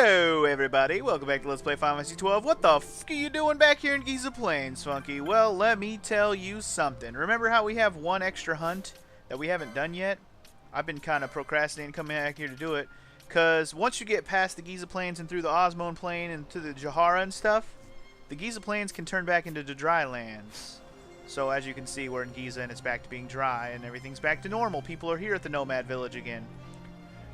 Hello, everybody. Welcome back to Let's Play Final Fantasy XII. What the f*** are you doing back here in Giza Plains, Funky? Well, let me tell you something. Remember how we have one extra hunt that we haven't done yet? I've been kind of procrastinating coming back here to do it, because once you get past the Giza Plains and through the Osmone Plain and to the Jahara and stuff, the Giza Plains can turn back into the dry lands. So as you can see, we're in Giza and it's back to being dry and everything's back to normal. People are here at the Nomad Village again.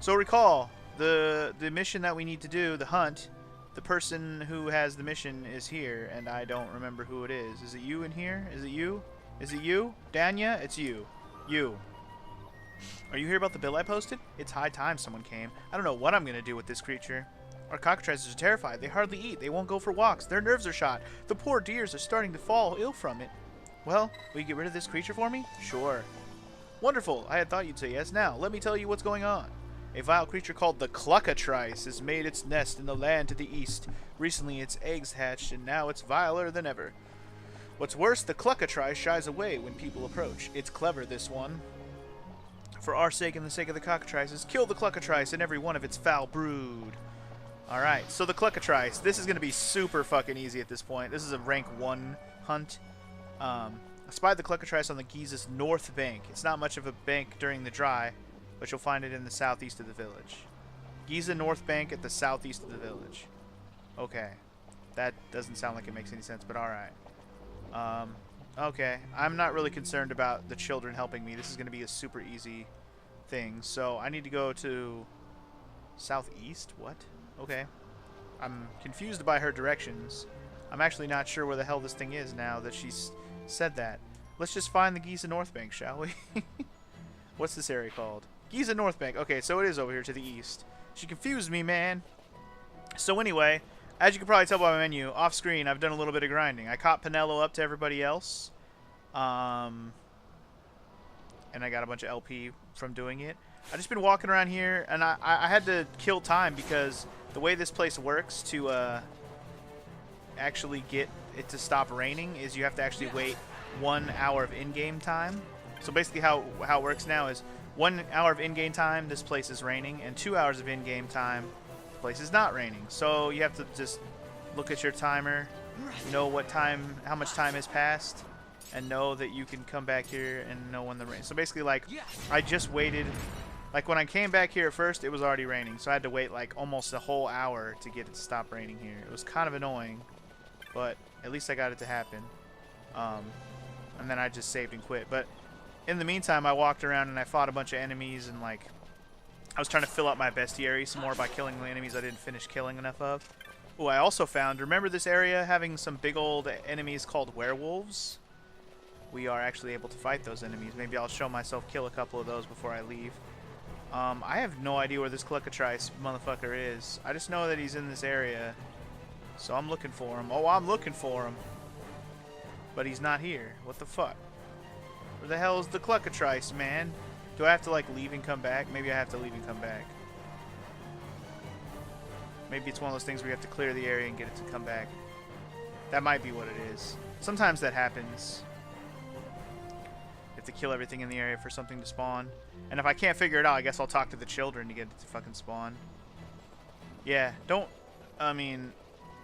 So recall, the mission that we need to do, the hunt, the person who has the mission is here, and I don't remember who it is. Is it you in here? Is it you? Is it you? Danya? It's you. You. Are you here about the bill I posted? It's high time someone came. I don't know what I'm going to do with this creature. Our cockatrices are terrified. They hardly eat. They won't go for walks. Their nerves are shot. The poor deers are starting to fall ill from it. Well, will you get rid of this creature for me? Sure. Wonderful. I had thought you'd say yes. Now, let me tell you what's going on. A vile creature called the Cluckatrice has made its nest in the land to the east. Recently its eggs hatched, and now it's viler than ever. What's worse, the Cluckatrice shies away when people approach. It's clever, this one. For our sake and the sake of the cockatrices, kill the Cluckatrice and every one of its foul brood. Alright, so the Cluckatrice. This is going to be super fucking easy at this point. This is a rank 1 hunt. I spied the Cluckatrice on the Giza's north bank. It's not much of a bank during the dry, but you'll find it in the southeast of the village. Giza North Bank at the southeast of the village. Okay. That doesn't sound like it makes any sense, but alright. Okay. I'm not really concerned about the children helping me. This is going to be a super easy thing. So, I need to go to southeast? What? Okay. I'm confused by her directions. I'm actually not sure where the hell this thing is now that she's said that. Let's just find the Giza North Bank, shall we? What's this area called? Giza North Bank. Okay, so it is over here to the east. She confused me, man. So anyway, as you can probably tell by my menu, off screen, I've done a little bit of grinding. I caught Pinello up to everybody else. And I got a bunch of LP from doing it. I've just been walking around here, and I had to kill time because the way this place works to actually get it to stop raining is you have to actually wait 1 hour of in-game time. So basically how it works now is 1 hour of in-game time, this place is raining, and 2 hours of in-game time, the place is not raining. So you have to just look at your timer, know what time, how much time has passed, and know that you can come back here and know when the rain. So basically, like, I just waited. Like when I came back here at first, it was already raining, so I had to wait like almost a whole hour to get it to stop raining here. It was kind of annoying, but at least I got it to happen. And then I just saved and quit. But in the meantime, I walked around and I fought a bunch of enemies, and like I was trying to fill out my bestiary some more by killing the enemies I didn't finish killing enough of. Oh, I also found, remember this area having some big old enemies called werewolves? We are actually able to fight those enemies. Maybe I'll show myself kill a couple of those before I leave. I have no idea where this Cluckatrice motherfucker is. I just know that he's in this area. So I'm looking for him. Oh, I'm looking for him. But he's not here. What the fuck? Where the hell is the Cluckatrice, man? Do I have to, like, leave and come back? Maybe I have to leave and come back. Maybe it's one of those things where you have to clear the area and get it to come back. That might be what it is. Sometimes that happens. You have to kill everything in the area for something to spawn. And if I can't figure it out, I guess I'll talk to the children to get it to fucking spawn. Yeah, don't... I mean,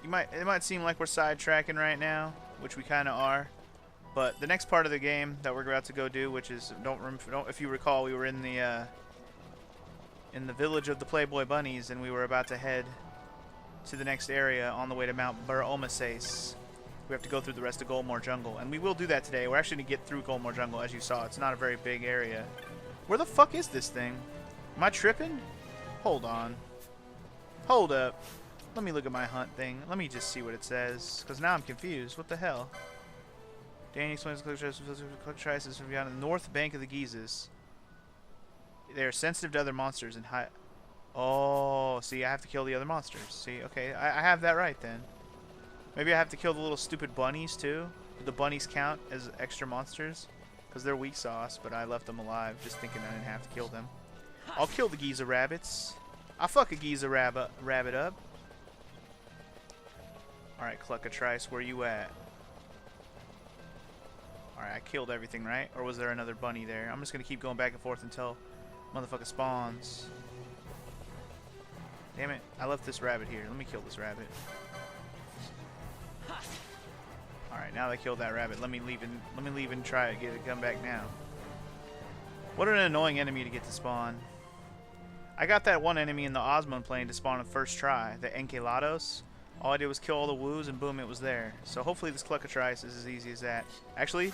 it might seem like we're sidetracking right now, which we kind of are. But the next part of the game that we're about to go do, which is, if you recall, we were in the village of the Playboy Bunnies, and we were about to head to the next area on the way to Mount Bur-Omasace. We have to go through the rest of Golmore Jungle, and we will do that today. We're actually going to get through Golmore Jungle, as you saw. It's not a very big area. Where the fuck is this thing? Am I tripping? Hold on. Hold up. Let me look at my hunt thing. Let me just see what it says, because now I'm confused. What the hell? Danny explains the Cluckatrices from beyond the north bank of the Gizas. They are sensitive to other monsters and high. Oh, see, I have to kill the other monsters. See, okay, I have that right then. Maybe I have to kill the little stupid bunnies too. Do the bunnies count as extra monsters? Because they're weak sauce, but I left them alive just thinking I didn't have to kill them. I'll kill the Giza rabbits. I'll fuck a Giza rabbit up. Alright, Cluckatrice, where you at? Alright, I killed everything, right? Or was there another bunny there? I'm just going to keep going back and forth until motherfucker spawns. Damn it. I left this rabbit here. Let me kill this rabbit. Alright, now that I killed that rabbit, let me leave and try to get it come back now. What an annoying enemy to get to spawn. I got that one enemy in the Osmond plane to spawn on the first try, the Enkelados. All I did was kill all the woos and boom, it was there. So hopefully this Cluckatrice is as easy as that. Actually,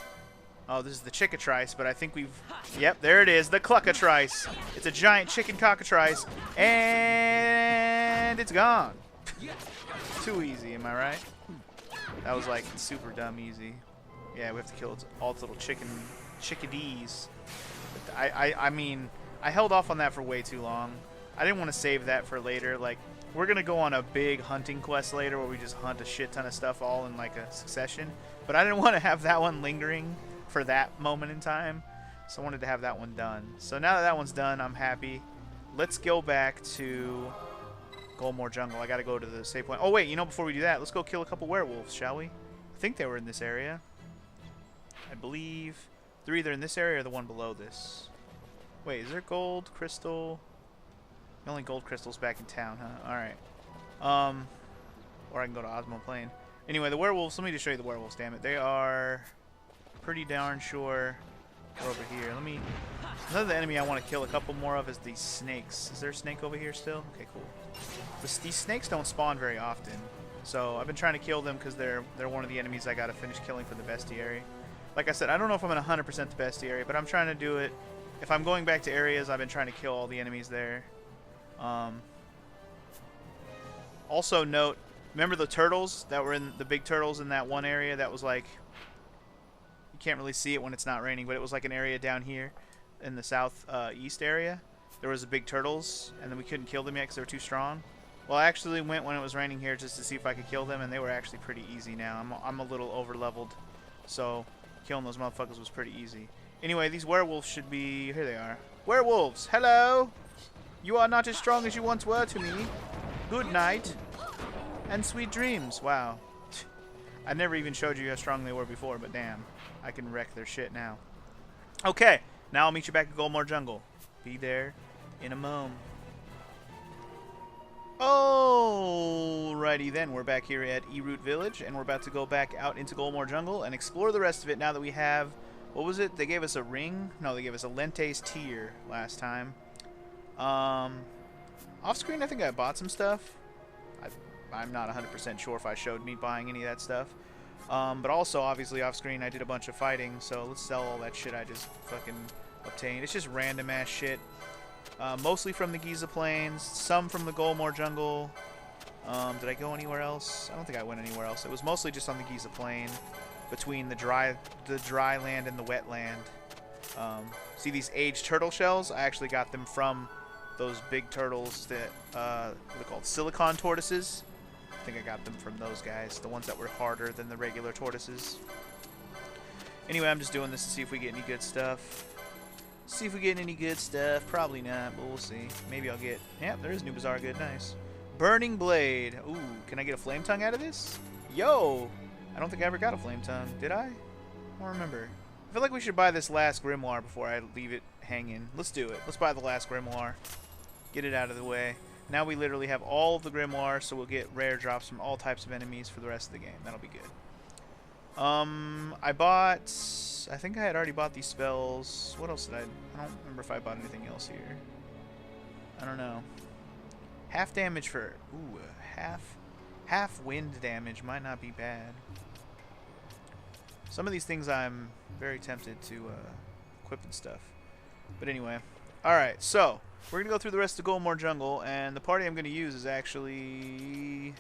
oh, this is the Chickatrice, but I think we've... Yep, there it is, the Cluckatrice. It's a giant chicken cockatrice, and it's gone. Too easy, am I right? That was like super dumb easy. Yeah, we have to kill all its little chickadees. But I mean, I held off on that for way too long. I didn't want to save that for later. Like, we're going to go on a big hunting quest later where we just hunt a shit ton of stuff all in like a succession. But I didn't want to have that one lingering for that moment in time. So I wanted to have that one done. So now that that one's done, I'm happy. Let's go back to Goldmoor Jungle. I got to go to the save point. Oh, wait, you know, before we do that, let's go kill a couple werewolves, shall we? I think they were in this area. I believe they're either in this area or the one below this. Wait, is there gold, crystal? The only gold crystal's back in town, huh? Alright. Or I can go to Osmo Plain. Anyway, the werewolves, let me just show you the werewolves, damn it. They are pretty darn sure they're over here. Let me... Another enemy I want to kill a couple more of is these snakes. Is there a snake over here still? Okay, cool. These snakes don't spawn very often. So I've been trying to kill them because they're one of the enemies I got to finish killing for the bestiary. Like I said, I don't know if I'm in 100% the bestiary, but I'm trying to do it. If I'm going back to areas, I've been trying to kill all the enemies there. Also note, remember the turtles that were in the big turtles in that one area that was like, you can't really see it when it's not raining, but it was like an area down here in the south east area. There was the big turtles, and then we couldn't kill them yet because they were too strong. Well, I actually went when it was raining here just to see if I could kill them, and they were actually pretty easy now. I'm a little over leveled, so killing those motherfuckers was pretty easy. Anyway, these werewolves should be... Here they are. Werewolves, hello! You are not as strong as you once were to me. Good night. And sweet dreams. Wow. I never even showed you how strong they were before, but damn. I can wreck their shit now. Okay, now I'll meet you back at Goldmoor Jungle. Be there in a moment. Alrighty then, we're back here at E-Root Village, and we're about to go back out into Goldmoor Jungle and explore the rest of it now that we have... What was it? They gave us a ring? No, they gave us a Lentes tier last time. Off screen, I think I bought some stuff. I'm not 100% sure if I showed me buying any of that stuff. But also, obviously, off screen, I did a bunch of fighting, so let's sell all that shit I just fucking obtained. It's just random ass shit. Mostly from the Giza Plains, some from the Goldmoor Jungle. Did I go anywhere else? I don't think I went anywhere else. It was mostly just on the Giza Plain, between the dry land and the wet land. See these aged turtle shells? I actually got them from those big turtles that what are they called? Silicon tortoises. I think I got them from those guys, the ones that were harder than the regular tortoises. Anyway, I'm just doing this to see if we get any good stuff. See if we get any good stuff. Probably not, but we'll see. Maybe I'll get... Yeah, there is new Bizarre Good. Nice. Burning Blade. Ooh, can I get a Flame Tongue out of this? Yo! I don't think I ever got a Flame Tongue. Did I? I don't remember. I feel like we should buy this last Grimoire before I leave it hanging. Let's do it. Let's buy the last Grimoire. Get it out of the way. Now we literally have all of the Grimoires, so we'll get rare drops from all types of enemies for the rest of the game. That'll be good. I bought... I think I had already bought these spells. What else did I don't remember if I bought anything else here. I don't know. Half damage for... Ooh, half wind damage might not be bad. Some of these things I'm very tempted to equip and stuff. But anyway. Alright, so we're going to go through the rest of Goldmoor Jungle, and the party I'm going to use is actually...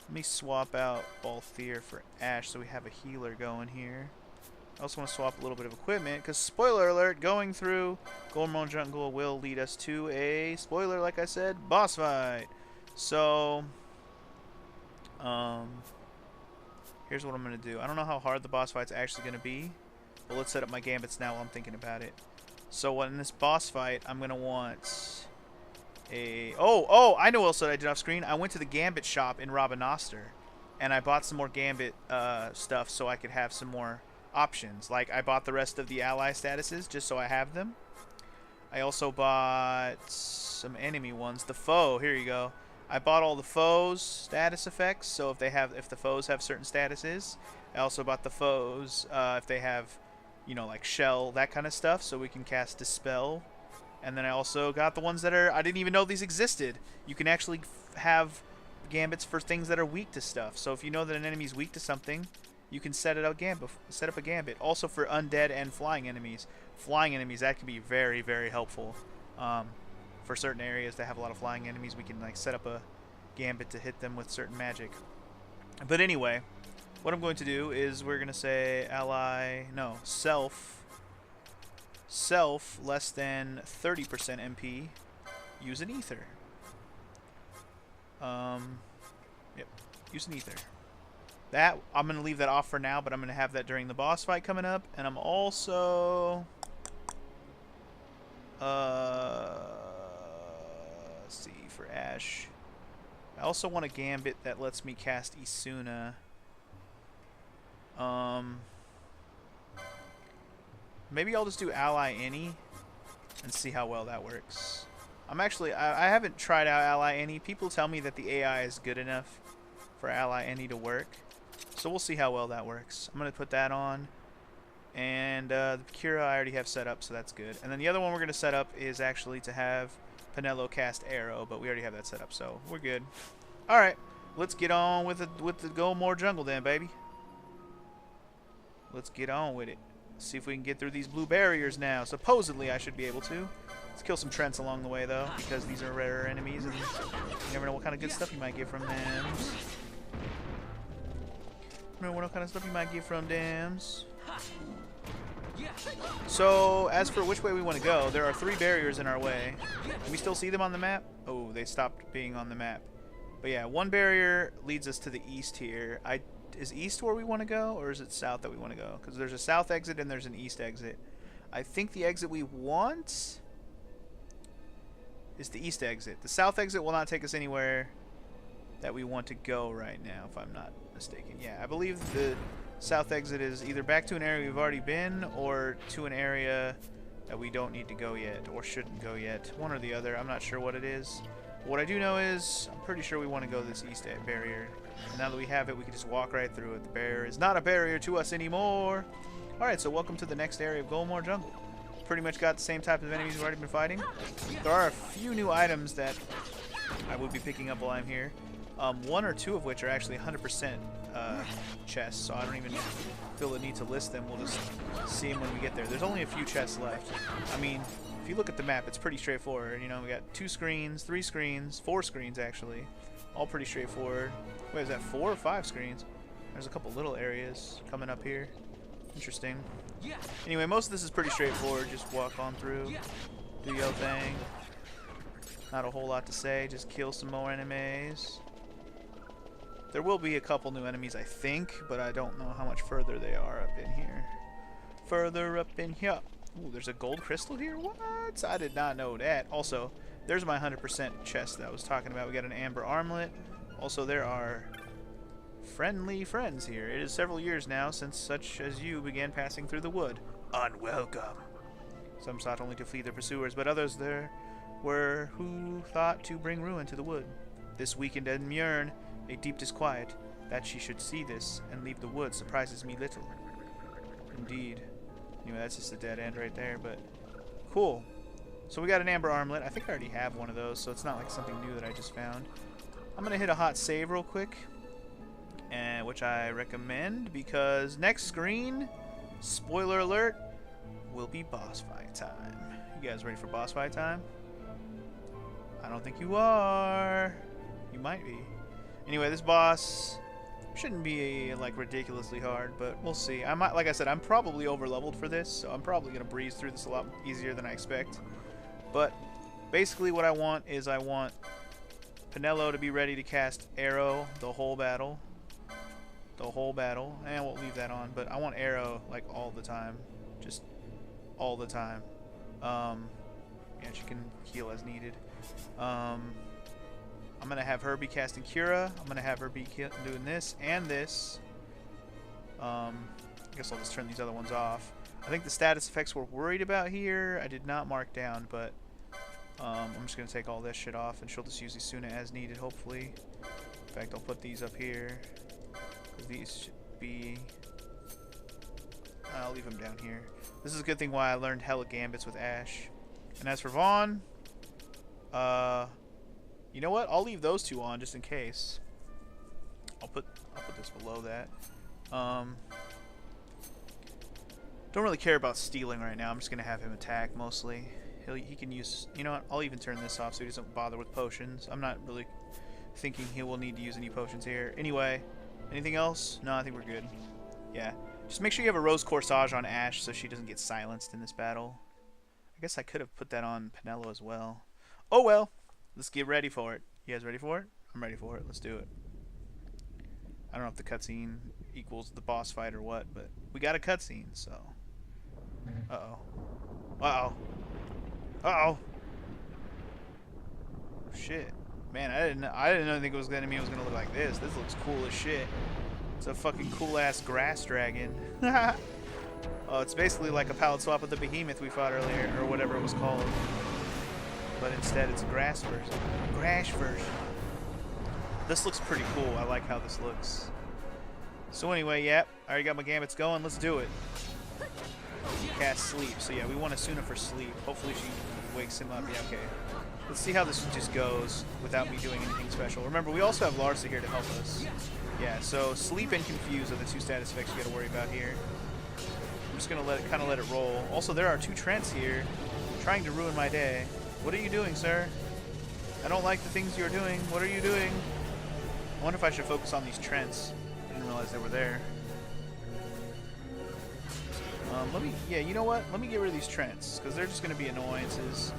Let me swap out Balthier for Ash so we have a healer going here. I also want to swap a little bit of equipment, because spoiler alert, going through Goldmoor Jungle will lead us to a, spoiler like I said, boss fight. So, here's what I'm going to do. I don't know how hard the boss fight's actually going to be, but let's set up my gambits now while I'm thinking about it. So in this boss fight, I'm going to want a... Oh, I know what else that I did off screen. I went to the Gambit shop in Rabanastre, and I bought some more Gambit stuff so I could have some more options. Like, I bought the rest of the ally statuses just so I have them. I also bought some enemy ones. The foe, here you go. I bought all the foes status effects, so if the foes have certain statuses. I also bought the foes if they have, you know, like shell, that kind of stuff, so we can cast dispel. And then I also got the ones that are, I didn't even know these existed. You can actually have gambits for things that are weak to stuff. So if you know that an enemy's weak to something, you can set up a gambit. Also for undead and flying enemies. Flying enemies, that can be very, very helpful. For certain areas that have a lot of flying enemies, we can like set up a gambit to hit them with certain magic. But anyway, what I'm going to do is we're going to say self less than 30% MP, use an ether. Yep, use an ether. That, I'm going to leave that off for now, but I'm going to have that during the boss fight coming up. And I'm also... let's see, for Ash. I also want a gambit that lets me cast Isuna. Maybe I'll just do Ally Any and see how well that works. I haven't tried out Ally Any. People tell me that the AI is good enough for Ally Any to work. So we'll see how well that works. I'm going to put that on. And the Cura I already have set up, so that's good. And then the other one we're going to set up is actually to have Penelo cast Arrow, but we already have that set up, so we're good. Alright, let's get on with the Go More Jungle then, baby. Let's get on with it. See if we can get through these blue barriers now. Supposedly I should be able to. Let's kill some Trents along the way, though, because these are rarer enemies, and you never know what kind of good stuff you might get from them. Never know what kind of stuff you might get from them. So, as for which way we want to go, there are 3 barriers in our way. Can we still see them on the map? Oh, they stopped being on the map. But yeah, one barrier leads us to the east here. Is east where we want to go, or is it south that we want to go? Because there's a south exit and there's an east exit. I think the exit we want is the east exit. The south exit will not take us anywhere that we want to go right now, if I'm not mistaken. Yeah, I believe the south exit is either back to an area we've already been or to an area that we don't need to go yet or shouldn't go yet. One or the other. I'm not sure what it is. What I do know is I'm pretty sure we want to go this east barrier. And now that we have it, we can just walk right through it. The barrier is not a barrier to us anymore. Alright, so welcome to the next area of Golmore Jungle. Pretty much got the same type of enemies we've already been fighting. There are a few new items that I will be picking up while I'm here. 1 or 2 of which are actually 100% chests, so I don't even feel the need to list them. We'll just see them when we get there. There's only a few chests left. I mean, if you look at the map, it's pretty straightforward. You know, we got 2 screens, 3 screens, 4 screens actually. All pretty straightforward. Wait, is that 4 or 5 screens? There's a couple little areas coming up here. Interesting. Anyway, most of this is pretty straightforward. Just walk on through, do your thing. Not a whole lot to say. Just kill some more enemies. There will be a couple new enemies, I think, but I don't know how much further they are up in here. Further up in here. Ooh, there's a gold crystal here? What? I did not know that. Also, there's my 100% chest that I was talking about. We got an amber armlet. Also, there are friendly friends here. It is several years now since such as you began passing through the wood. Unwelcome. Some sought only to flee their pursuers, but others there were who thought to bring ruin to the wood. This weakened and Mjörn, a deep disquiet. That she should see this and leave the wood surprises me little. Indeed. Anyway, that's just a dead end right there, but cool. So we got an amber armlet. I think I already have one of those, so it's not like something new that I just found. I'm going to hit a hot save real quick, and which I recommend because next screen, spoiler alert, will be boss fight time. You guys ready for boss fight time? I don't think you are. You might be. Anyway, this boss shouldn't be like ridiculously hard, but we'll see. I might, like I said, I'm probably over leveled for this, so I'm probably gonna breeze through this a lot easier than I expect. But basically, what I want is I want Penelo to be ready to cast Arrow the whole battle, and we'll leave that on. But I want Arrow like all the time, just all the time. Yeah, she can heal as needed. I'm going to have her be casting Cura. I'm going to have her be doing this and this. I guess I'll just turn these other ones off. I think the status effects we're worried about here, I did not mark down, but I'm just going to take all this shit off, and she'll just use these Suna as needed, hopefully. In fact, I'll put these up here, because these should be... I'll leave them down here. This is a good thing why I learned hella gambits with Ashe. And as for Vaughn, you know what? I'll leave those two on just in case. I'll put this below that. Don't really care about stealing right now. I'm just gonna have him attack mostly. He can use. You know what? I'll even turn this off so he doesn't bother with potions. I'm not really thinking he will need to use any potions here. Anyway, anything else? No, I think we're good. Yeah. Just make sure you have a Rose Corsage on Ashe so she doesn't get silenced in this battle. I guess I could have put that on Penelo as well. Oh well. Let's get ready for it. You guys ready for it? I'm ready for it. Let's do it. I don't know if the cutscene equals the boss fight or what, but we got a cutscene, so. Uh-oh. Uh-oh. Uh-oh. Shit. Man, I didn't think the enemy was gonna look like this. This looks cool as shit. It's a fucking cool-ass grass dragon. Oh, it's basically like a palette swap of the behemoth we fought earlier, or whatever it was called. But instead, it's a grass version. Grass version. This looks pretty cool. I like how this looks. So anyway, yep. I already got my gambits going. Let's do it. Cast sleep. So yeah, we want Asuna for sleep. Hopefully she wakes him up. Yeah, okay. Let's see how this just goes without me doing anything special. Remember, we also have Larsa here to help us. Yeah, so sleep and confuse are the two status effects you gotta worry about here. I'm just gonna let it roll. Also, there are two Trents here trying to ruin my day. What are you doing, sir? I don't like the things you're doing. What are you doing? I wonder if I should focus on these Trents. I didn't realize they were there. Yeah, you know what? Let me get rid of these Trents, because they're just gonna be annoyances.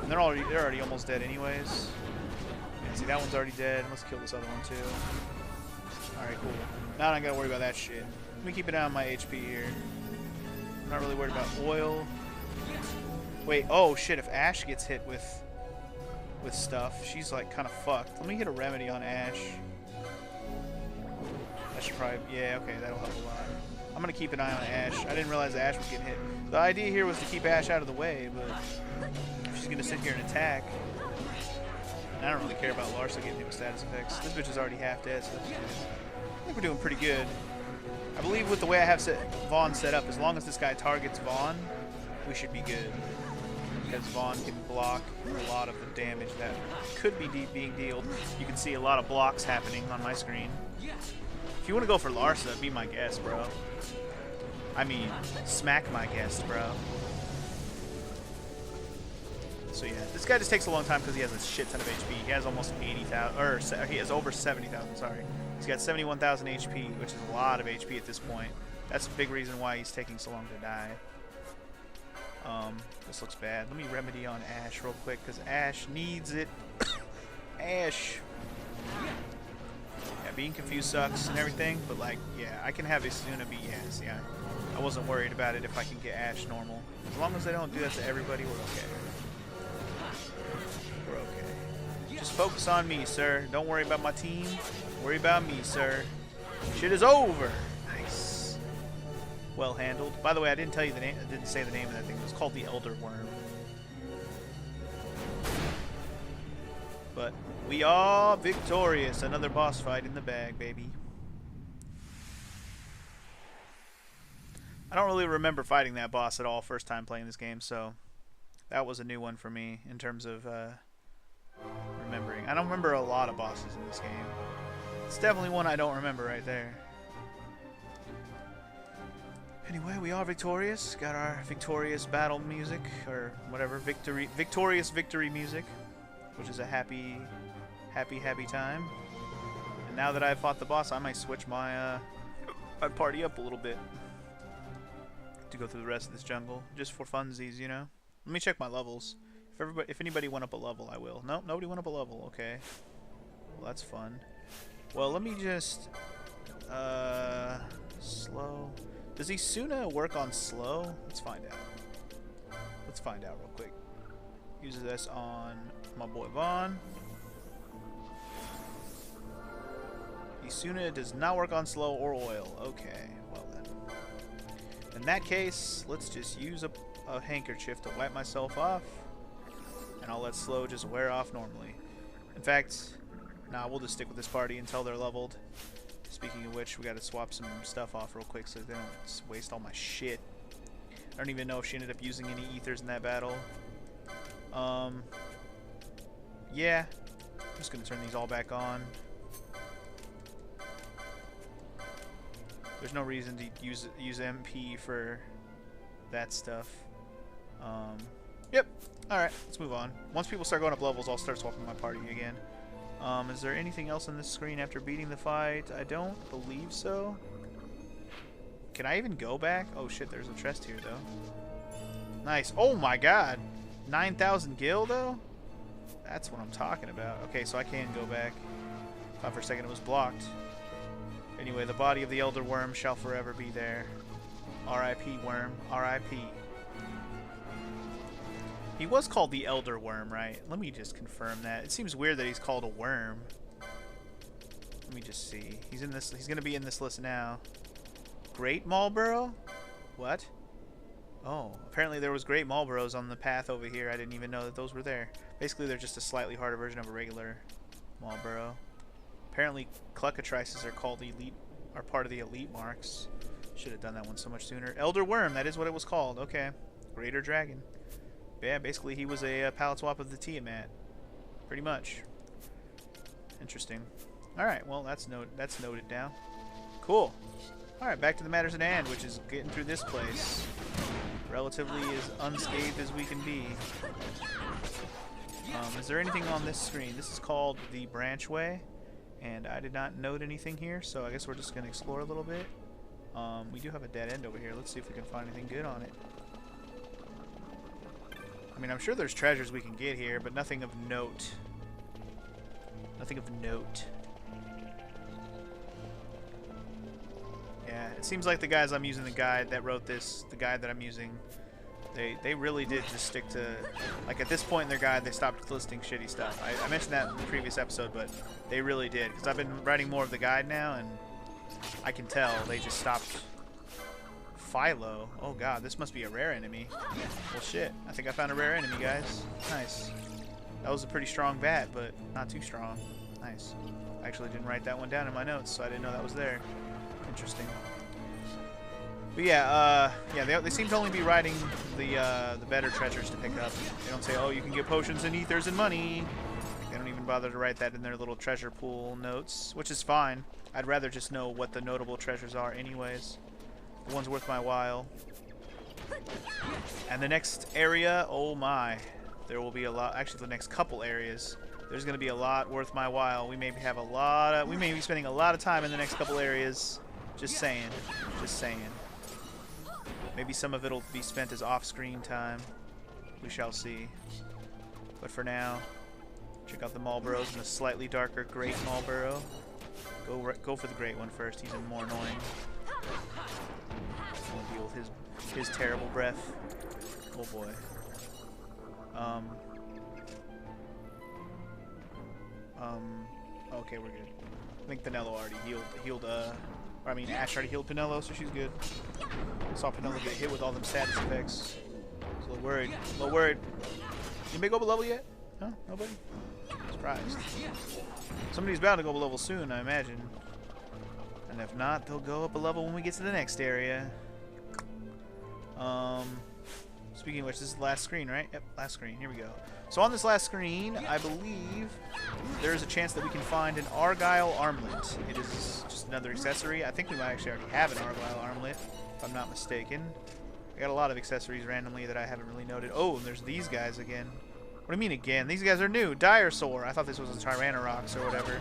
And they're already almost dead anyways. Yeah, see, that one's already dead. Let's kill this other one too. Alright, cool. Now I don't gotta worry about that shit. Let me keep it on my HP here. I'm not really worried about oil. Wait, oh shit, if Ashe gets hit with stuff, she's like kind of fucked. Let me get a remedy on Ashe. That should probably, yeah, okay, that'll help a lot. I'm gonna keep an eye on Ashe. I didn't realize Ashe was getting hit. The idea here was to keep Ashe out of the way, but if she's gonna sit here and attack, and I don't really care about Larsa getting hit with status effects. This bitch is already half dead, so that's good. I think we're doing pretty good. I believe with the way I have Vaughn set up, as long as this guy targets Vaughn, we should be good. Because Vaughn can block a lot of the damage that could be being dealt. You can see a lot of blocks happening on my screen. If you want to go for Larsa, be my guest, bro. I mean, smack my guest, bro. So yeah, this guy just takes a long time because he has a shit ton of HP. He has almost 80,000, or he has over 70,000, sorry. He's got 71,000 HP, which is a lot of HP at this point. That's a big reason why he's taking so long to die. This looks bad. Let me remedy on Ashe real quick, because Ashe needs it. Ashe. Yeah, being confused sucks and everything, but like, yeah, I can have Asuna be, yes, yeah. I wasn't worried about it if I can get Ashe normal. As long as they don't do that to everybody, we're okay. We're okay. Just focus on me, sir. Don't worry about my team. Worry about me, sir. Shit is over. Nice. Well handled. By the way, I didn't tell you the name. I didn't say the name of that thing. It was called the Elder Worm. But we are victorious. Another boss fight in the bag, baby. I don't really remember fighting that boss at all first time playing this game, so that was a new one for me in terms of remembering. I don't remember a lot of bosses in this game. It's definitely one I don't remember right there. Anyway, we are victorious. Got our victorious battle music, or whatever, victorious victory music, which is a happy time. And now that I've fought the boss, I might switch my party up a little bit to go through the rest of this jungle, just for funsies, you know. Let me check my levels. If anybody went up a level, I will. Nope, nobody went up a level. Okay, well, that's fun. Well, let me just slow. Does Asuna work on slow? Let's find out. Let's find out real quick. Uses this on my boy Vaughn. Asuna does not work on slow or oil. Okay, well then. in that case, let's just use a handkerchief to wipe myself off, and I'll let slow just wear off normally. In fact, nah, we'll just stick with this party until they're leveled. Speaking of which, we gotta swap some stuff off real quick so they don't waste all my shit. I don't even know if she ended up using any ethers in that battle. Yeah. I'm just gonna turn these all back on. There's no reason to use MP for that stuff. Yep. Alright, let's move on. Once people start going up levels, I'll start swapping my party again. Is there anything else on this screen after beating the fight? I don't believe so. Can I even go back? Oh shit, there's a chest here though. Nice. Oh my god. 9,000 gil though? That's what I'm talking about. Okay, so I can go back. Thought for a second it was blocked. Anyway, the body of the Elder Worm shall forever be there. R.I.P. Worm. R.I.P. He was called the Elder Worm, right? Let me just confirm that. It seems weird that he's called a worm. Let me just see. He's in this. He's gonna be in this list now. Great Marlborough? What? Oh, apparently there was Great Marlboroughs on the path over here. I didn't even know that those were there. Basically, they're just a slightly harder version of a regular Marlborough. Apparently, Cluckatrices are called elite, are part of the elite marks. Should have done that one so much sooner. Elder Worm, that is what it was called. Okay. Greater Dragon. Yeah, basically he was a palette swap of the Tiamat. Pretty much. Interesting. Alright, well, that's noted down. Cool. Alright, back to the matters at hand, which is getting through this place relatively as unscathed as we can be. Is there anything on this screen? This is called the Branchway, and I did not note anything here, so I guess we're just going to explore a little bit. We do have a dead end over here. Let's see if we can find anything good on it. I mean, I'm sure there's treasures we can get here, but nothing of note. Nothing of note. Yeah, it seems like the guys I'm using, the guide that wrote this, the guide that I'm using, they really did just stick to, like at this point in their guide, they stopped listing shitty stuff. I mentioned that in the previous episode, but they really did, because I've been writing more of the guide now, and I can tell they just stopped. Philo. Oh god, this must be a rare enemy. Well shit, I think I found a rare enemy, guys. Nice. That was a pretty strong bat, but not too strong. Nice. I actually didn't write that one down in my notes, so I didn't know that was there. Interesting. But yeah, they seem to only be writing the better treasures to pick up. They don't say, oh, you can get potions and ethers and money. They don't even bother to write that in their little treasure pool notes, which is fine. I'd rather just know what the notable treasures are anyways. The one's worth my while. And the next area, oh my, there will be a lot. Actually, the next couple areas, there's going to be a lot worth my while. We may be spending a lot of time in the next couple areas. Just saying, just saying. Maybe some of it'll be spent as off-screen time. We shall see. But for now, check out the Marlboroughs and the slightly darker Great Marlborough. Go for the great one first. He's even more annoying. I'll deal with his terrible breath. Oh boy. Okay, we're good. I think Pinello already healed Ash already healed Pinello, so she's good. I saw Pinello get hit with all them status effects. I was a little worried. A little worried. Anybody go up a level yet? Huh? Nobody? Surprised. Somebody's bound to go up a level soon, I imagine. And if not, they'll go up a level when we get to the next area. Speaking of which, this is the last screen, right? Yep, last screen. Here we go. So on this last screen, I believe there is a chance that we can find an Argyle armlet. It is just another accessory. I think we might actually already have an Argyle armlet, if I'm not mistaken. I got a lot of accessories randomly that I haven't really noted. Oh, and there's these guys again. What do you mean again? These guys are new. Dinosaur. I thought this was a Tyrannosaurus or whatever.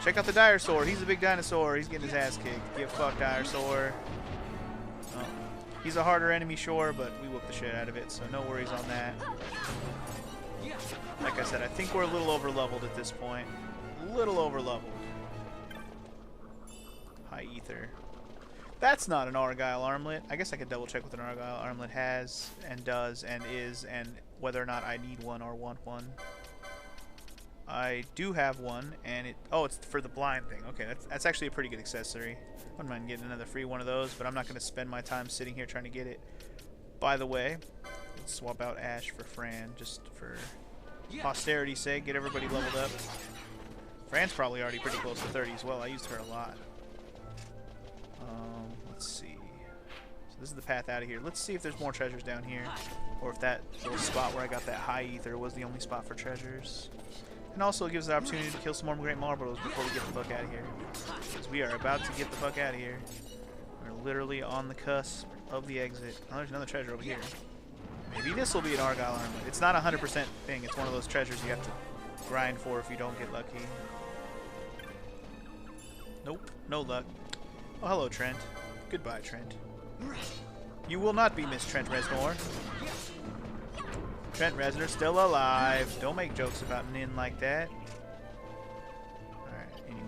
Check out the Dinosaur. He's a big dinosaur. He's getting his ass kicked. Get fucked, Dinosaur. Oh. He's a harder enemy, sure, but we whooped the shit out of it, so no worries on that. Like I said, I think we're a little over-leveled at this point. A little over-leveled. High ether. That's not an Argyle armlet. I guess I could double-check what an Argyle armlet has, and does, and is, and whether or not I need one or want one. I do have one, and it's for the blind thing. Okay, that's actually a pretty good accessory. I wouldn't mind getting another free one of those, but I'm not going to spend my time sitting here trying to get it. By the way, let's swap out Ash for Fran, just for posterity's sake, get everybody leveled up. Fran's probably already pretty close to 30 as well. I used her a lot. Let's see. So this is the path out of here. Let's see if there's more treasures down here, or if that little spot where I got that high ether was the only spot for treasures. And also it gives the opportunity to kill some more great marbles before we get the fuck out of here. Because we are about to get the fuck out of here. We're literally on the cusp of the exit. Oh, there's another treasure over here. Maybe this will be an Argyle armlet. It's not a 100% thing. It's one of those treasures you have to grind for if you don't get lucky. Nope, no luck. Oh, hello, Trent. Goodbye, Trent. You will not be Miss Trent Reznor. Trent Reznor still alive. Don't make jokes about Nin like that. Alright, anyway.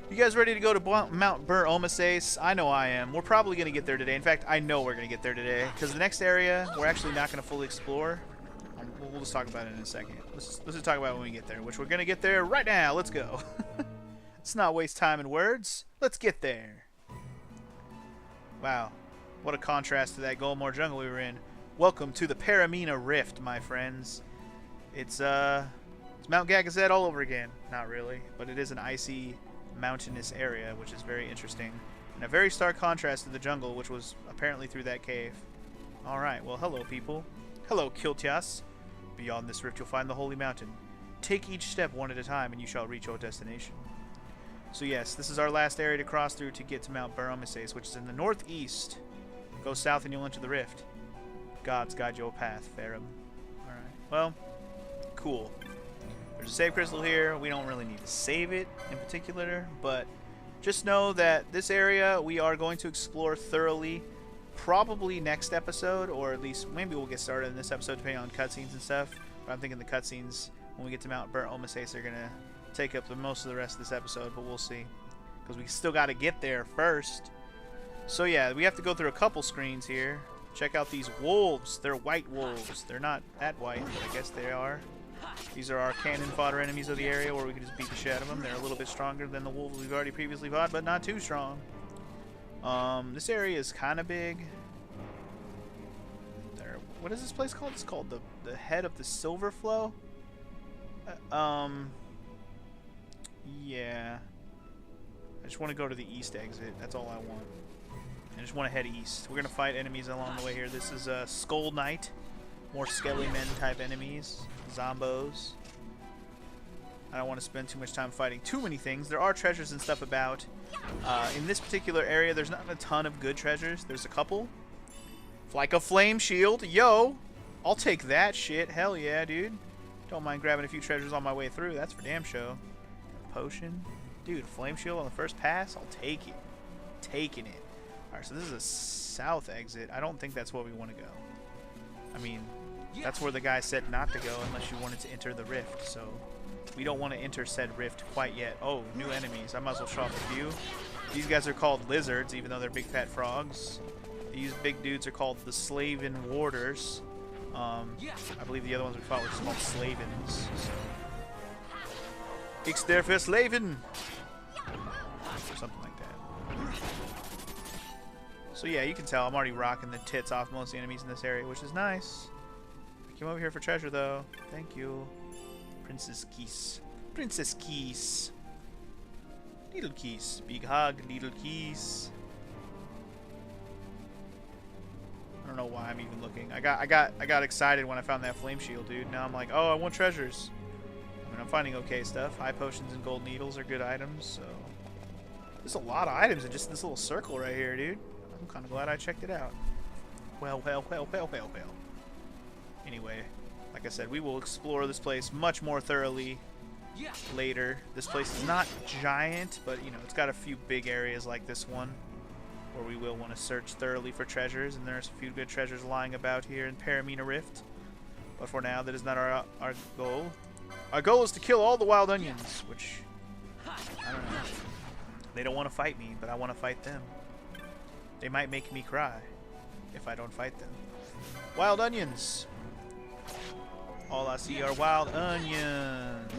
You guys ready to go to Mount Bur-Omasace? I know I am. We're probably going to get there today. In fact, I know we're going to get there today. Because the next area, we're actually not going to fully explore. We'll just talk about it in a second. Let's just talk about it when we get there, which we're going to get there right now. Let's go. Let's not waste time in words. Let's get there. Wow. What a contrast to that Golmore jungle we were in. Welcome to the Paramina Rift, my friends. It's Mount Gagazet all over again. Not really, but it is an icy, mountainous area, which is very interesting. And a very stark contrast to the jungle, which was apparently through that cave. Alright, well, hello, people. Hello, Kiltias. Beyond this rift, you'll find the Holy Mountain. Take each step one at a time, and you shall reach your destination. So yes, this is our last area to cross through to get to Mount Bur-Omasace, which is in the northeast. Go south and you'll enter the rift. Gods guide your path, Farum. Alright, well, cool. There's a save crystal here. We don't really need to save it in particular, but just know that this area we are going to explore thoroughly, probably next episode, or at least maybe we'll get started in this episode depending on cutscenes and stuff. But I'm thinking the cutscenes, when we get to Mount Bur-Omasace, are going to take up most of the rest of this episode, but we'll see. Because we still got to get there first. So yeah, we have to go through a couple screens here. Check out these wolves. They're white wolves. They're not that white, but I guess they are. These are our cannon fodder enemies of the area where we can just beat the shit out of them. They're a little bit stronger than the wolves we've already previously fought, but not too strong. This area is kind of big. What is this place called? It's called the Head of the Silver Flow. Yeah. I just want to go to the east exit. That's all I want. I just want to head east. We're going to fight enemies along the way here. This is Skull Knight. More Skelly Men type enemies. Zombos. I don't want to spend too much time fighting too many things. There are treasures and stuff about. In this particular area, there's not a ton of good treasures. There's a couple. Like a flame shield. Yo! I'll take that shit. Hell yeah, dude. Don't mind grabbing a few treasures on my way through. That's for damn show. Potion. Dude, flame shield on the first pass? I'll take it. Taking it. Alright, so this is a south exit. I don't think that's where we want to go. I mean, that's where the guy said not to go unless you wanted to enter the rift, so we don't want to enter said rift quite yet. Oh, new enemies. I might as well show off a few. These guys are called lizards, even though they're big fat frogs. These big dudes are called the Slaven Warders. I believe the other ones we fought were just called Slavens. So. Ich der für Slaven! Or something like that. So yeah, you can tell I'm already rocking the tits off most of the enemies in this area, which is nice. I came over here for treasure, though. Thank you. Princess Keys. Princess Keys. Little Keys. Big hug, little Keys. I don't know why I'm even looking. I got excited when I found that flame shield, dude. Now I'm like, oh, I want treasures. I mean, I'm finding okay stuff. High potions and gold needles are good items, so there's a lot of items in just this little circle right here, dude. I'm kind of glad I checked it out. Well. Anyway, like I said, we will explore this place much more thoroughly later. This place is not giant, but you know, it's got a few big areas like this one where we will want to search thoroughly for treasures, and there's a few good treasures lying about here in Paramina Rift. But for now, that is not our goal. Our goal is to kill all the wild onions, which, I don't know. They don't want to fight me, but I want to fight them. They might make me cry if I don't fight them. Wild onions! All I see are wild onions.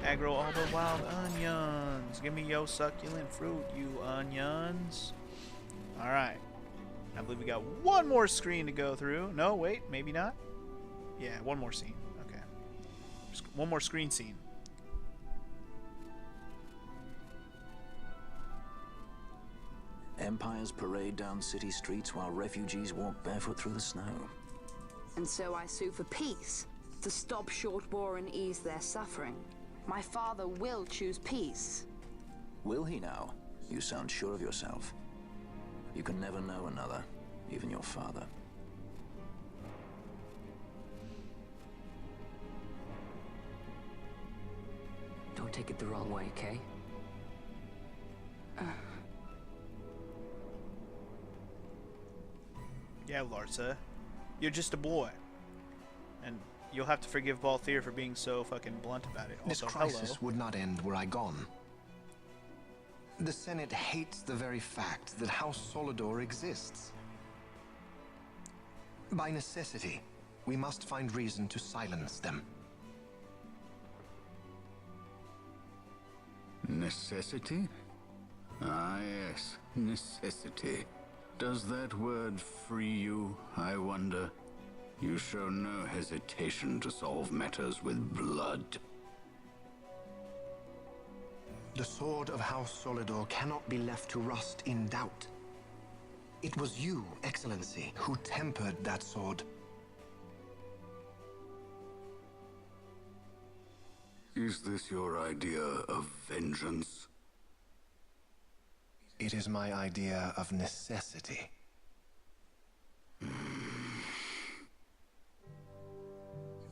Aggro all the wild onions. Give me your succulent fruit, you onions. Alright. I believe we got one more screen to go through. No, wait, maybe not. Yeah, one more scene. Okay. Just one more screen scene. Empires parade down city streets while refugees walk barefoot through the snow. And so I sue for peace, to stop short war and ease their suffering. My father will choose peace. Will he now? You sound sure of yourself. You can never know another, even your father. Don't take it the wrong way, Kay? Yeah, Larsa. You're just a boy. And you'll have to forgive Balthier for being so fucking blunt about it. This Also, crisis hello. would not end were I gone. The Senate hates the very fact that House Solidor exists. By necessity, we must find reason to silence them. Necessity? Ah, yes, necessity. Does that word free you, I wonder? You show no hesitation to solve matters with blood. The sword of House Solidor cannot be left to rust in doubt. It was you, Excellency, who tempered that sword. Is this your idea of vengeance? It is my idea of necessity.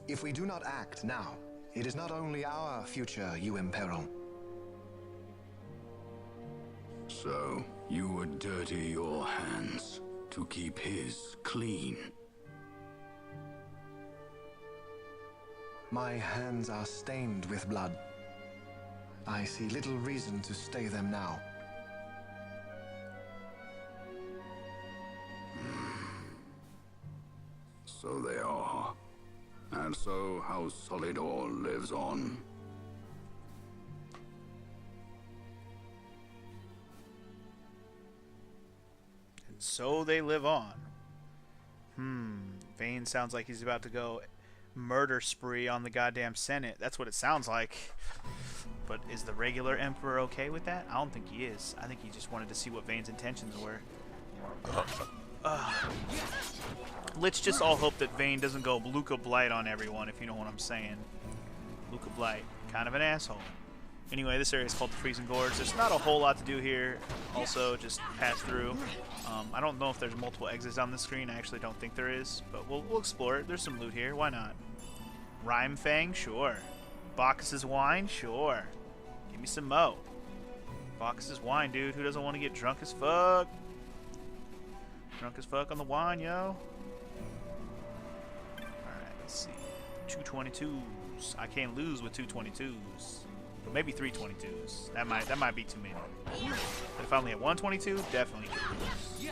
If we do not act now, it is not only our future you imperil. So, you would dirty your hands to keep his clean. My hands are stained with blood. I see little reason to stay them now. So they are. And so House Solidor lives on. And so they live on. Vane sounds like he's about to go murder spree on the goddamn Senate. That's what it sounds like. But is the regular Emperor okay with that? I don't think he is. I think he just wanted to see what Vane's intentions were. Let's just all hope that Vane doesn't go Luca Blight on everyone, if you know what I'm saying. Luca Blight, kind of an asshole. Anyway, this area is called the Freezing Gorge. There's not a whole lot to do here. Also, just pass through. I don't know if there's multiple exits on the screen. I actually don't think there is, but we'll explore it. There's some loot here. Why not? Rhyme Fang? Sure. Bacchus's wine? Sure. Give me some mo. Bacchus's wine, dude. Who doesn't want to get drunk as fuck? Drunk as fuck on the wine, yo. Alright, let's see. 222s. I can't lose with 222s. But maybe 322s. That might be too many. But if I only had 122, definitely could lose.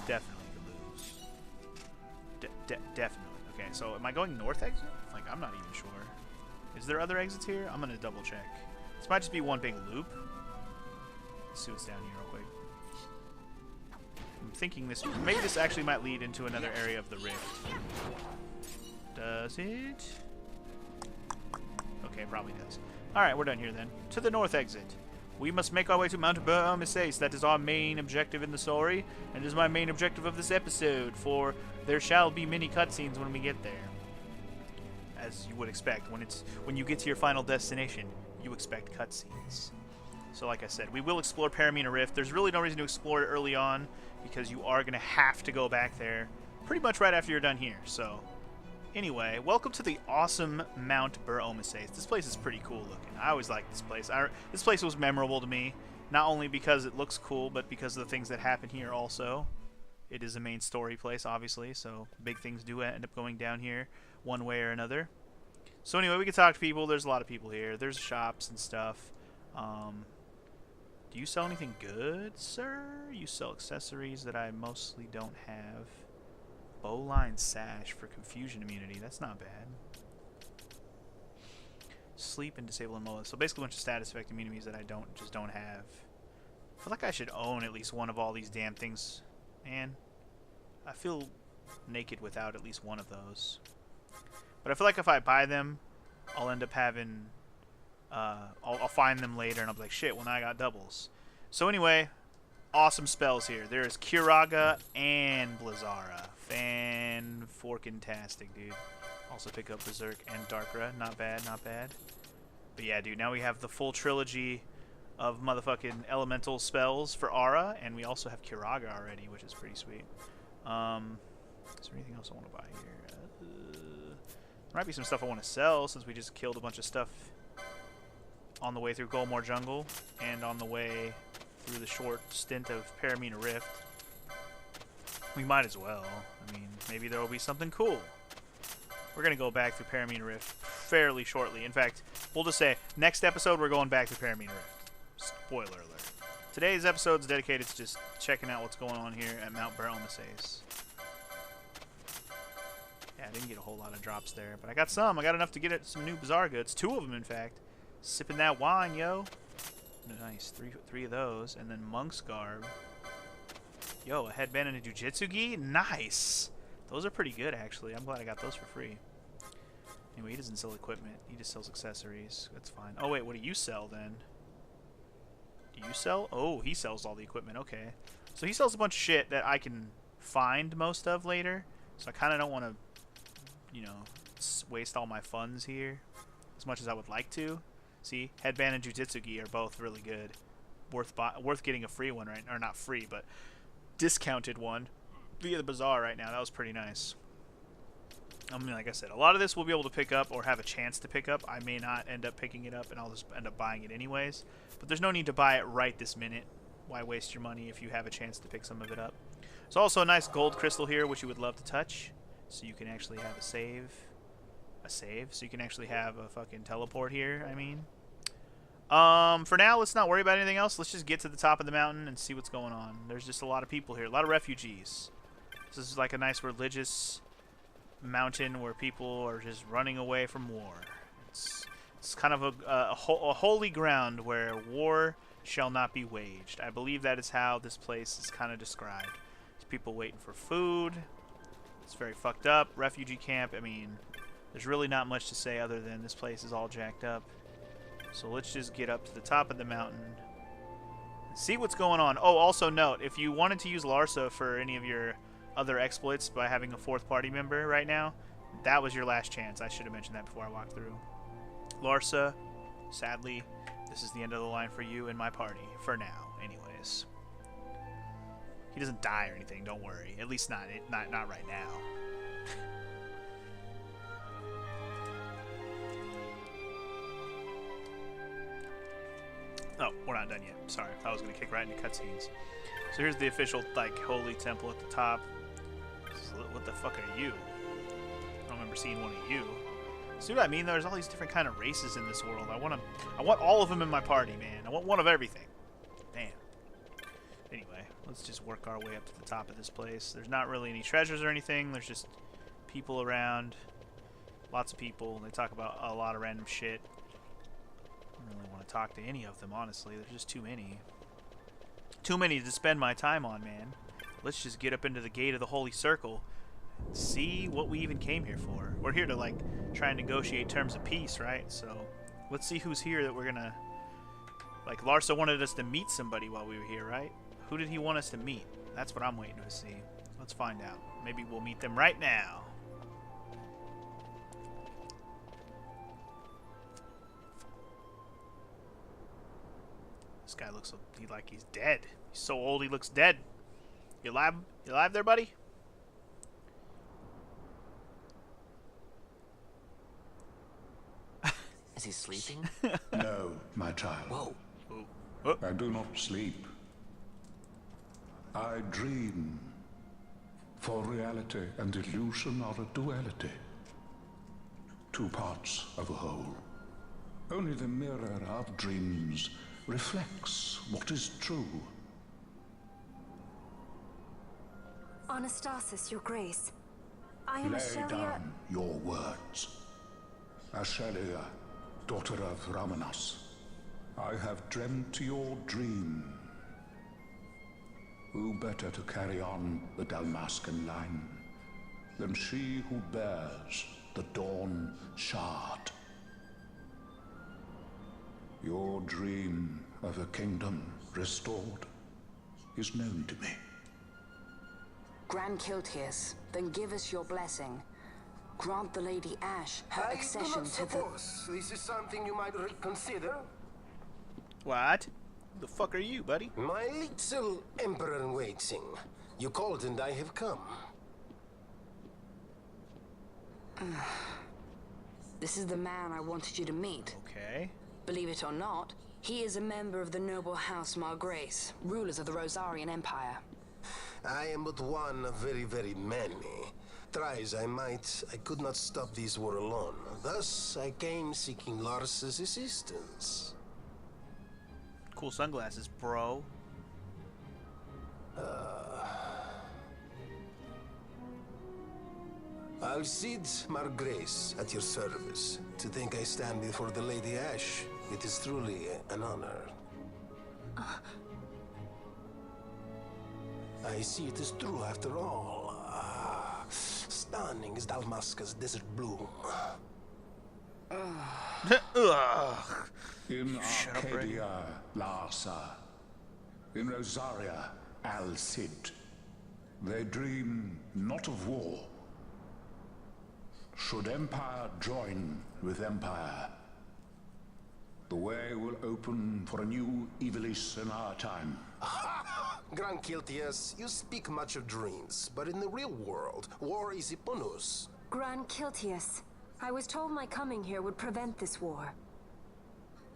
Definitely could lose. Definitely. Okay, so am I going north exit? Like, I'm not even sure. Is there other exits here? I'm gonna double check. This might just be one big loop. Let's see what's down here real quick. I'm thinking this, maybe this actually might lead into another area of the rift. Does it? Okay, it probably does. Alright, we're done here then. To the north exit. We must make our way to Mount Bermisace. That is our main objective in the story, and is my main objective of this episode, for there shall be many cutscenes when we get there. As you would expect. When you get to your final destination, you expect cutscenes. So like I said, we will explore Paramina Rift. There's really no reason to explore it early on, because you are going to have to go back there pretty much right after you're done here. So anyway, welcome to the awesome Mount Bermisace. This place is pretty cool looking. I always liked this place. This place was memorable to me, not only because it looks cool, but because of the things that happen here also. It is a main story place, obviously, so big things do end up going down here one way or another. So anyway, we can talk to people. There's a lot of people here. There's shops and stuff. Do you sell anything good, sir? You sell accessories that I mostly don't have. Bowline sash for confusion immunity. That's not bad. Sleep and disable and So basically a bunch of status affecting enemies that I just don't have. I feel like I should own at least one of all these damn things. Man, I feel naked without at least one of those. But I feel like if I buy them, I'll end up having... I'll find them later and I'll be like, shit, well now I got doubles. So anyway, awesome spells here. There's Kiraga and Blizzara. Fan-forkin-tastic, dude. Also pick up Berserk and Darkra. Not bad, not bad. But yeah, dude, now we have the full trilogy of motherfucking elemental spells for Aura, and we also have Kiraga already, which is pretty sweet. Is there anything else I want to buy here? There might be some stuff I want to sell, since we just killed a bunch of stuff on the way through Golmore Jungle, and on the way through the short stint of Paramina Rift. We might as well. I mean, maybe there will be something cool. We're going to go back through Paramina Rift fairly shortly. In fact, we'll just say, next episode we're going back through Paramina Rift. Spoiler alert. Today's episode is dedicated to just checking out what's going on here at Mount Baromases. Yeah, I didn't get a whole lot of drops there, but I got some. I got enough to get some new Bazaar goods. 2 of them, in fact. Sipping that wine, yo. Nice. Three of those. And then Monk's Garb. Yo, a headband and a Jujitsu gi? Nice! Those are pretty good, actually. I'm glad I got those for free. Anyway, he doesn't sell equipment. He just sells accessories. That's fine. Oh, wait. What do you sell, then? Do you sell? Oh, he sells all the equipment. Okay. So he sells a bunch of shit that I can find most of later. So I kind of don't want to, you know, waste all my funds here as much as I would like to. See, headband and Jujitsu gi are both really good. Worth getting a free one, right? Or not free, but discounted one via the Bazaar right now. That was pretty nice. I mean, like I said, a lot of this we'll be able to pick up or have a chance to pick up. I may not end up picking it up, and I'll just end up buying it anyways. But there's no need to buy it right this minute. Why waste your money if you have a chance to pick some of it up? There's also a nice gold crystal here, which you would love to touch. So you can actually have a save. So you can actually have a fucking teleport here, I mean. For now, let's not worry about anything else. Let's just get to the top of the mountain and see what's going on. There's just a lot of people here. A lot of refugees. This is like a nice religious mountain where people are just running away from war. It's kind of a holy ground where war shall not be waged. I believe that is how this place is kind of described. There's people waiting for food. It's very fucked up. Refugee camp. I mean, there's really not much to say other than this place is all jacked up. So let's just get up to the top of the mountain and see what's going on. Oh, also note, if you wanted to use Larsa for any of your other exploits by having a 4th party member right now, that was your last chance. I should have mentioned that before I walked through. Larsa, sadly, this is the end of the line for you in my party. For now, anyways. He doesn't die or anything, don't worry. At least not right now. Oh, we're not done yet. Sorry, I was going to kick right into cutscenes. So here's the official, like, holy temple at the top. What the fuck are you? I don't remember seeing one of you. See what I mean? There's all these different kind of races in this world. I want all of them in my party, man. I want one of everything. Damn. Anyway, let's just work our way up to the top of this place. There's not really any treasures or anything. There's just people around. Lots of people. They talk about a lot of random shit. I don't really want to talk to any of them, honestly. There's just too many. Too many to spend my time on, man. Let's just get up into the gate of the Holy Circle. See what we even came here for. We're here to, like, try and negotiate terms of peace, right? So, let's see who's here that we're gonna... Like, Larsa wanted us to meet somebody while we were here, right? Who did he want us to meet? That's what I'm waiting to see. Let's find out. Maybe we'll meet them right now. This guy looks like he's dead. He's so old he looks dead. You alive? You alive there, buddy? Is he sleeping? No, my child. Whoa. Oh. I do not sleep. I dream. For reality and illusion are a duality. 2 parts of a whole. Only the mirror of dreams reflects what is true. Anastasis, Your Grace. I am Lay Ashelia. down your words. Ashelia, daughter of Ramanas, I have dreamt your dream. Who better to carry on the Dalmascan line than she who bears the Dawn Shard? Your dream of a kingdom restored is known to me. Grand Kiltius, then give us your blessing. Grant the Lady Ash her accession I do not to the... suppose this is something you might reconsider. What? Who the fuck are you, buddy? My little emperor-in-waiting. You called and I have come. This is the man I wanted you to meet. Okay. Believe it or not, he is a member of the noble house Margrace, rulers of the Rosarian Empire. I am but one of very, very many. Try as I might, I could not stop this war alone. Thus, I came seeking Lars's assistance. Cool sunglasses, bro. Alcide Margrace at your service. To think I stand before the Lady Ash, it is truly an honor. I see it is true after all. Stunning is Dalmasca's desert bloom. Ugh. In Shut up, Brady. Arcadia, Larsa. In Rosaria, Alcid. They dream not of war. Should empire join with empire, the way will open for a new Evilis in our time. Grand Kiltius, you speak much of dreams, but in the real world, war is upon us. Grand Kiltius, I was told my coming here would prevent this war.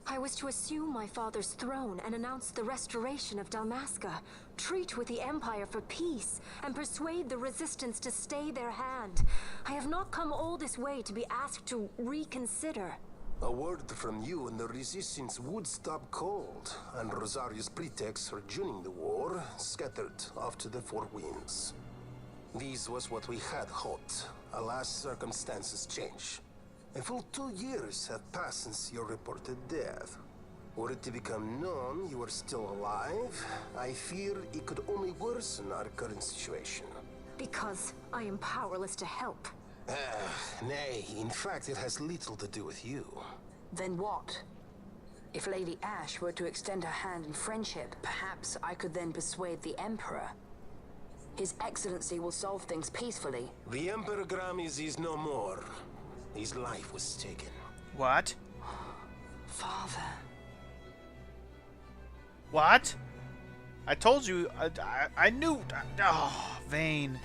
I was to assume my father's throne and announce the restoration of Dalmasca, treat with the Empire for peace, and persuade the Resistance to stay their hand. I have not come all this way to be asked to reconsider. A word from you and the Resistance would stop cold, and Rosaria's pretexts for joining the war scattered off to the four winds. This was what we had hoped. Alas, circumstances change. A full 2 years have passed since your reported death. Were it to become known you are still alive, I fear it could only worsen our current situation. Because I am powerless to help. Nay, in fact it has little to do with you. Then what? If Lady Ash were to extend her hand in friendship, perhaps I could then persuade the Emperor. His Excellency will solve things peacefully. The Emperor Gramis is no more. His life was taken. What? Father. What? I told you. I knew. Oh, Vayne.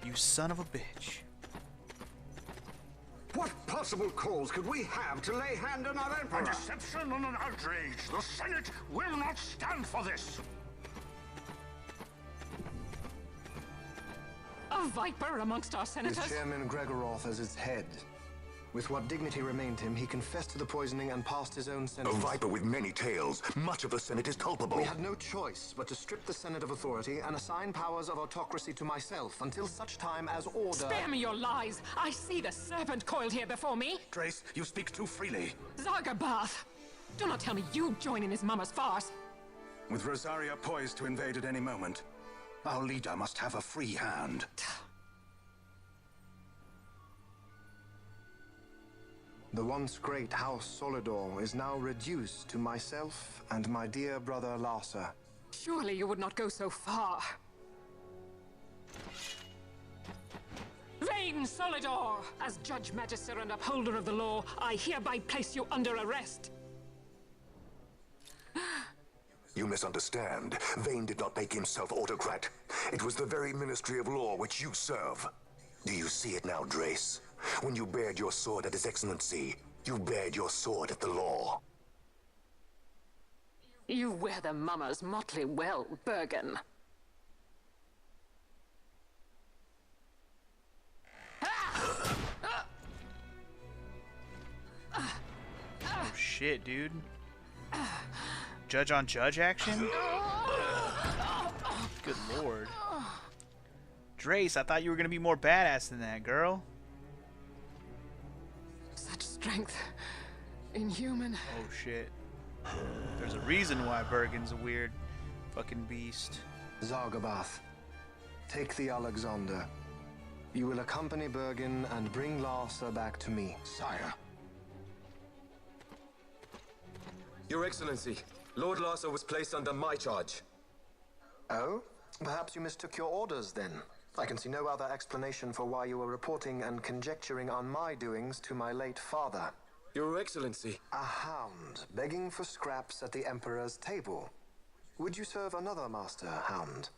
You son of a bitch. What possible cause could we have to lay hand on our emperor? A deception and an outrage. The Senate will not stand for this. A viper amongst our senators? With Chairman Gregoroth as its head. With what dignity remained him, he confessed to the poisoning and passed his own A sentence. viper with many tails. Much of the Senate is culpable. We had no choice but to strip the Senate of authority and assign powers of autocracy to myself until such time as order... Spare me your lies! I see the serpent coiled here before me! Trace, you speak too freely. Zargabath! Do not tell me you join in his mama's farce! With Rosaria poised to invade at any moment, our leader must have a free hand. The once great House Solidor is now reduced to myself and my dear brother Larsa. Surely you would not go so far. Vayne Solidor! As Judge Magister and upholder of the law, I hereby place you under arrest. You misunderstand. Vayne did not make himself autocrat. It was the very Ministry of Law which you serve. Do you see it now, Drace? When you bared your sword at His Excellency, you bared your sword at the law. You wear the mama's motley well, Bergen. Oh shit, dude. Judge on judge action? Good lord. Drace, I thought you were gonna be more badass than that, girl. Such strength Inhuman. Oh shit. There's a reason why Bergen's a weird fucking beast. Zargabath, take the Alexander. You will accompany Bergen and bring Larsa back to me. Sire. Your Excellency, Lord Larsa was placed under my charge. Oh? Perhaps you mistook your orders then. I can see no other explanation for why you were reporting and conjecturing on my doings to my late father. Your Excellency. A hound begging for scraps at the Emperor's table. Would you serve another master, hound?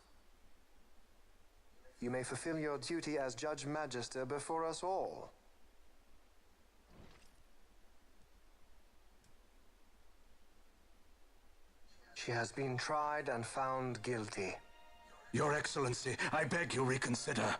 You may fulfill your duty as Judge Magister before us all. She has been tried and found guilty. Your Excellency, I beg you reconsider.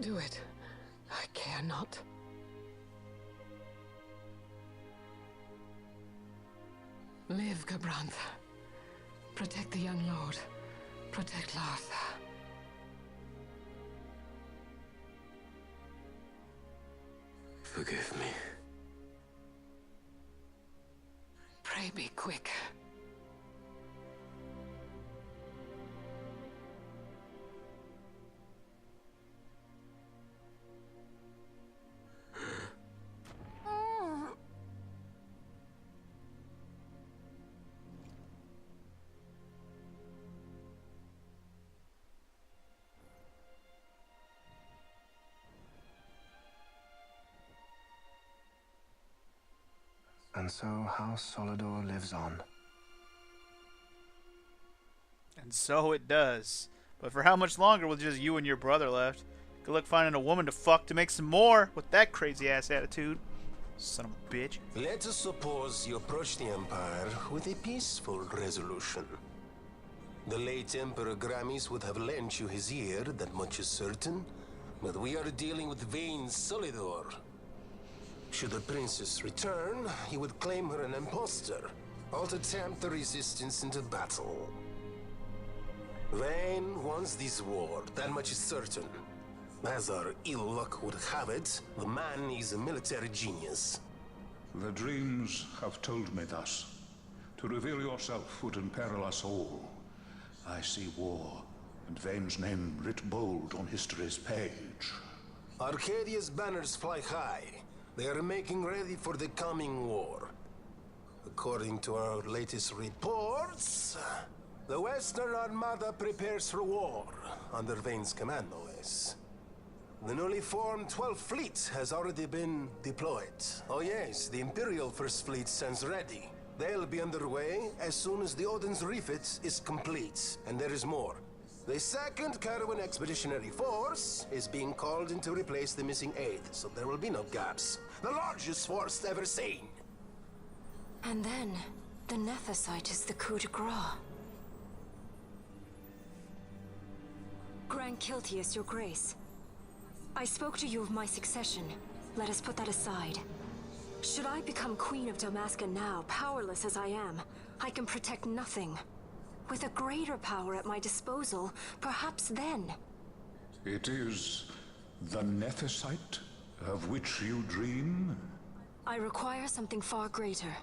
Do it. I care not. Live, Gabrantha. Protect the young lord. Protect Larsa. Forgive me. Pray be quick. And so House Solidor lives on. And so it does. But for how much longer with just you and your brother left? Good luck finding a woman to fuck to make some more with that crazy ass attitude. Son of a bitch. Let us suppose you approach the Empire with a peaceful resolution. The late Emperor Gramis would have lent you his ear, that much is certain. But we are dealing with vain Solidor. Should the princess return, he would claim her an impostor, or to tempt the resistance into battle. Vayne wants this war, that much is certain. As our ill luck would have it, the man is a military genius. The dreams have told me thus. To reveal yourself would imperil us all. I see war, and Vayne's name writ bold on history's page. Arcadia's banners fly high. They are making ready for the coming war. According to our latest reports, the Western Armada prepares for war under Vayne's command, no less. The newly formed 12th Fleet has already been deployed. Oh yes, the Imperial First Fleet stands ready. They'll be underway as soon as the Odin's refit is complete. And there is more. The 2nd Caravan Expeditionary Force is being called in to replace the missing 8th, so there will be no gaps. The largest force ever seen. And then, the Nethicite is the coup de grace. Grand Kiltius, your grace. I spoke to you of my succession. Let us put that aside. Should I become Queen of Dalmasca now, powerless as I am, I can protect nothing. With a greater power at my disposal, perhaps then. It is the Nethicite of which you dream? I require something far greater.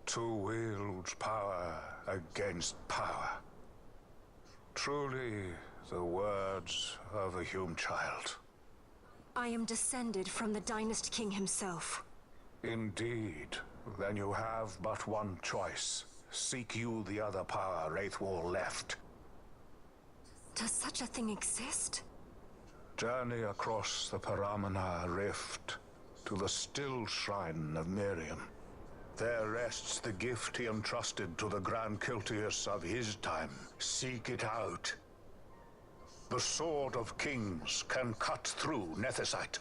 To wield power against power. Truly, the words of a Hume child. I am descended from the Dynast King himself. Indeed. Then you have but one choice. Seek you the other power Wraithwall left. Does such a thing exist? Journey across the Paramana Rift to the still shrine of Miriam. There rests the gift he entrusted to the Grand Kiltius of his time. Seek it out. The Sword of Kings can cut through Nethicite.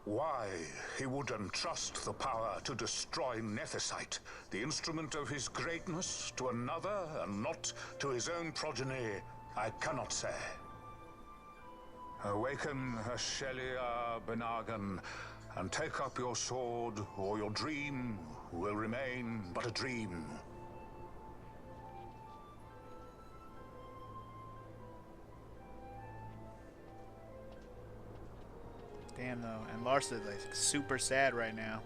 Why he would entrust the power to destroy Nethicite, the instrument of his greatness, to another and not to his own progeny, I cannot say. Awaken Ashelia Benagan, and take up your sword, or your dream will remain but a dream. Damn though, and Larsa like super sad right now.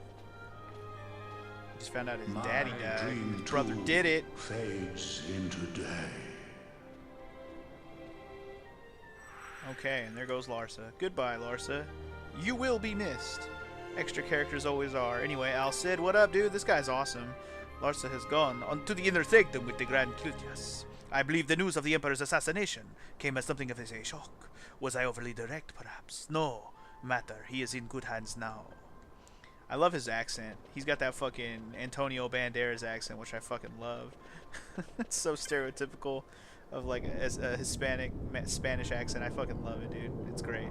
He just found out his daddy died. His brother did it. Fades into day. Okay, and there goes Larsa. Goodbye, Larsa. You will be missed. Extra characters always are. Anyway, Al Cid, what up, dude? This guy's awesome. Larsa has gone on to the inner sanctum with the Grand Clutius. I believe the news of the Emperor's assassination came as something of a shock. Was I overly direct, perhaps? No matter. He is in good hands now. I love his accent. He's got that fucking Antonio Banderas accent, which I fucking love. It's so stereotypical of like a Spanish accent. I fucking love it, dude. It's great.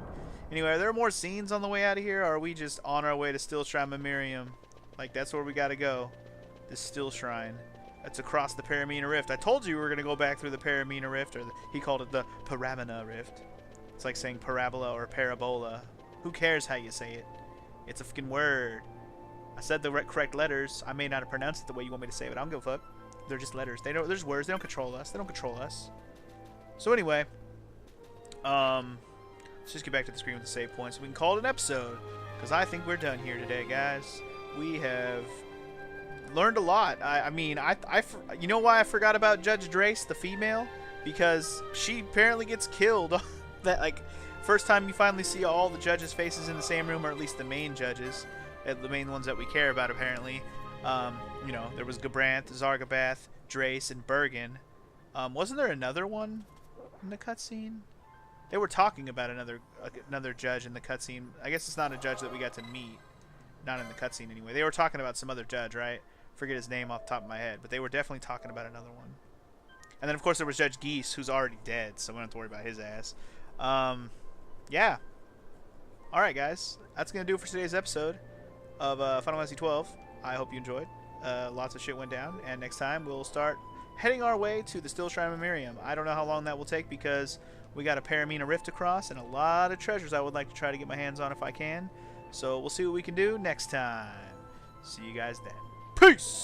Anyway, are there more scenes on the way out of here, or are we just on our way to Still Shrine Miriam? Like, that's where we gotta go. This Still Shrine. That's across the Paramina Rift. I told you we were gonna go back through the Paramina Rift, or he called it the Paramina Rift. It's like saying parabola or parabola. Who cares how you say it? It's a fucking word. I said the correct letters. I may not have pronounced it the way you want me to say it, but I don't give a fuck. They're just letters. They don't. There's words. They don't control us. They don't control us. So anyway, let's just get back to the screen with the save points. We can call it an episode, because I think we're done here today, guys. We have learned a lot. You know why I forgot about Judge Drace, the female? Because she apparently gets killed. That like. First time you finally see all the judges' faces in the same room, or at least the main judges, the main ones that we care about, apparently. You know, there was Gabranth, Zargabath, Drace, and Bergen. Wasn't there another one in the cutscene? They were talking about another judge in the cutscene. I guess it's not a judge that we got to meet. Not in the cutscene, anyway. They were talking about some other judge, right? Forget his name off the top of my head, but they were definitely talking about another one. And then, of course, there was Judge Geese, who's already dead, so we don't have to worry about his ass. Yeah. Alright, guys. That's going to do it for today's episode of Final Fantasy XII. I hope you enjoyed. Lots of shit went down. And next time, we'll start heading our way to the Still Shrine of Miriam. I don't know how long that will take because we got a Paramina Rift across and a lot of treasures I would like to try to get my hands on if I can. So we'll see what we can do next time. See you guys then. Peace!